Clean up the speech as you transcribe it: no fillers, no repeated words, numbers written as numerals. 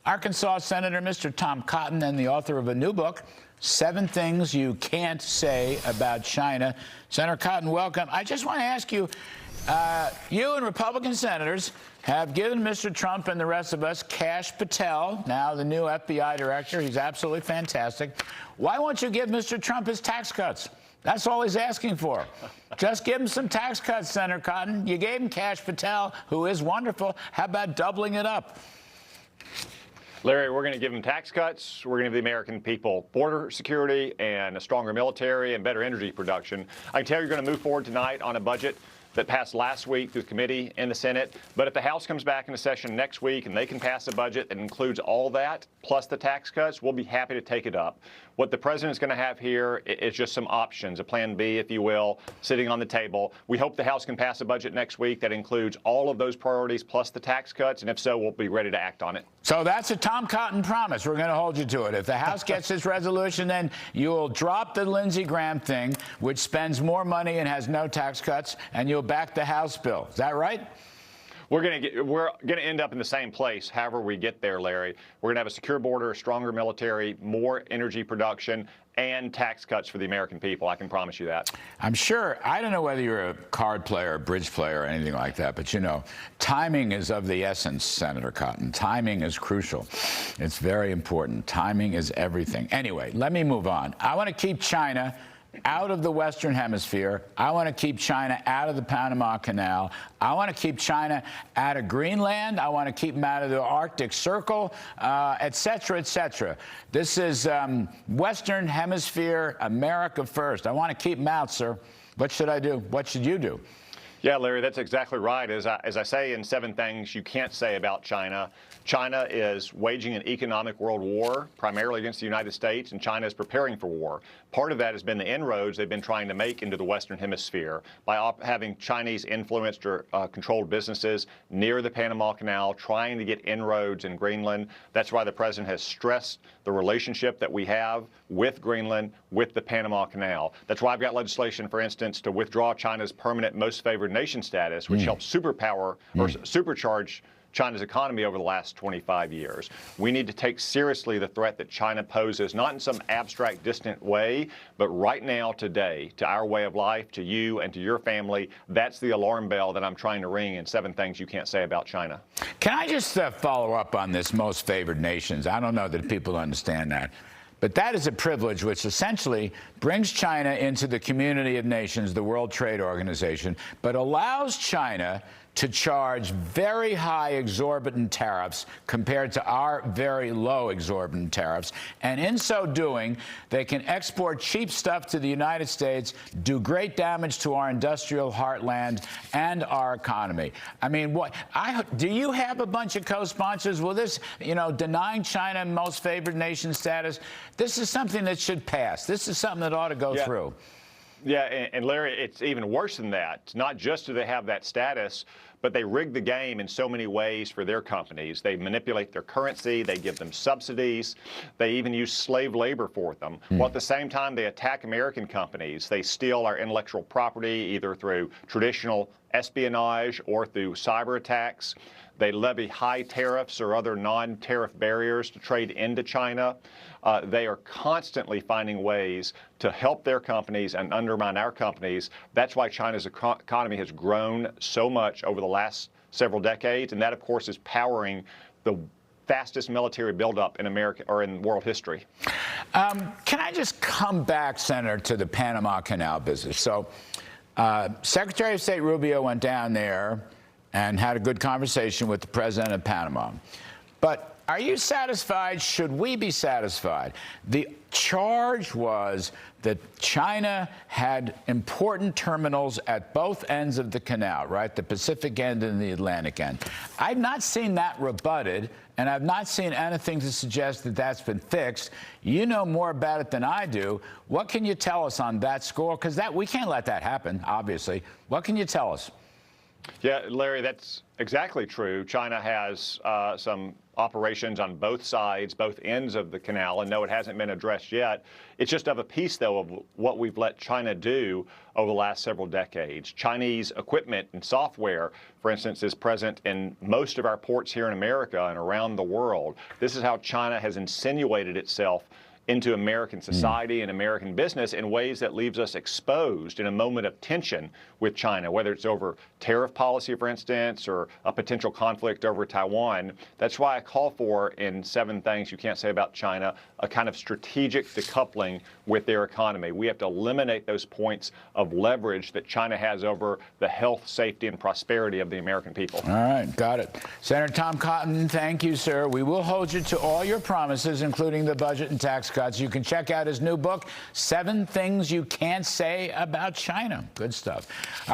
Arkansas Senator Mr. Tom Cotton and the author of a new book, 7 Things You Can't Say About China. Senator Cotton, welcome. I just want to ask you, you and Republican senators have given Mr. Trump and the rest of us Kash Patel, now the new FBI director. He's absolutely fantastic. Why won't you give Mr. Trump his tax cuts? That's all he's asking for. Just give him some tax cuts, Senator Cotton. You gave him Kash Patel, who is wonderful. How about doubling it up? Larry, we're going to give them tax cuts. We're going to give the American people border security and a stronger military and better energy production. I can tell you're going to move forward tonight on a budget that passed last week through the committee in the Senate. But if the House comes back into session next week and they can pass a budget that includes all that, plus the tax cuts, we'll be happy to take it up. What the president's going to have here is just some options, a plan B, if you will, sitting on the table. We hope the House can pass a budget next week that includes all of those priorities plus the tax cuts, and if so, we'll be ready to act on it. So that's a Tom Cotton promise. We're going to hold you to it. If the House gets this resolution, then you'll drop the Lindsey Graham thing, which spends more money and has no tax cuts, and you'll back the House bill. Is that right? We're going to end up in the same place however we get there, Larry. We're going to have a secure border, a stronger military, more energy production, and tax cuts for the American people. I can promise you that. I'm sure. I don't know whether you're a card player, a bridge player, or anything like that, but you know, timing is of the essence, Senator Cotton. Timing is crucial. It's very important. Timing is everything. Anyway, let me move on. I want to keep China out of the Western Hemisphere. I want to keep China out of the Panama Canal. I want to keep China out of Greenland. I want to keep them out of the Arctic Circle, et cetera, et cetera. This is Western Hemisphere, America first. I want to keep them out, sir. What should I do? What should you do? Yeah, Larry, that's exactly right. As I say in 7 Things You Can't Say About China, China is waging an economic world war, primarily against the United States, and China is preparing for war. Part of that has been the inroads they've been trying to make into the Western Hemisphere by having Chinese-influenced or controlled businesses near the Panama Canal, trying to get inroads in Greenland. That's why the president has stressed the relationship that we have with Greenland, with the Panama Canal. That's why I've got legislation, for instance, to withdraw China's permanent most favored nation status, which helps superpower or supercharge China's economy over the last 25 years. We need to take seriously the threat that China poses, not in some abstract, distant way, but right now, today, to our way of life, to you and to your family. That's the alarm bell that I'm trying to ring in 7 Things You Can't Say About China. Can I just follow up on this most favored nations? I don't know that people understand that. But that is a privilege which essentially brings China into the community of nations, the World Trade Organization, but allows China to charge very high exorbitant tariffs compared to our very low exorbitant tariffs. And in so doing, they can export cheap stuff to the United States, do great damage to our industrial heartland and our economy. I mean, do you have a bunch of co-sponsors? Will this, denying China most favored nation status, this is something that should pass. This is something that ought to go through. Yeah, and Larry, it's even worse than that. Not just do they have that status, but they rig the game in so many ways for their companies. They manipulate their currency, they give them subsidies, they even use slave labor for them. While at the same time they attack American companies, they steal our intellectual property either through traditional espionage or through cyber attacks. They levy high tariffs or other non-tariff barriers to trade into China. They are constantly finding ways to help their companies and undermine our companies. That's why China's economy has grown so much over the last several decades, and that, of course, is powering the fastest military buildup in America or in world history. Can I just come back, Senator, to the Panama Canal business? So Secretary of State Rubio went down there and had a good conversation with the president of Panama. But are you satisfied? Should we be satisfied? The charge was that China had important terminals at both ends of the canal, right? The Pacific end and the Atlantic end. I've not seen that rebutted, and I've not seen anything to suggest that that's been fixed. You know more about it than I do. What can you tell us on that score? Because we can't let that happen, obviously. What can you tell us? Yeah, Larry, that's exactly true. China has some operations on both sides, both ends of the canal, and no, it hasn't been addressed yet. It's just of a piece, though, of what we've let China do over the last several decades. Chinese equipment and software, for instance, is present in most of our ports here in America and around the world. This is how China has insinuated itself into American society and American business in ways that leaves us exposed in a moment of tension with China, whether it's over tariff policy, for instance, or a potential conflict over Taiwan. That's why I call for, in 7 Things You Can't Say About China, a kind of strategic decoupling with their economy. We have to eliminate those points of leverage that China has over the health, safety, and prosperity of the American people. All right, got it. Senator Tom Cotton, thank you, sir. We will hold you to all your promises, including the budget and tax cuts. You can check out his new book, 7 Things You Can't Say About China. Good stuff.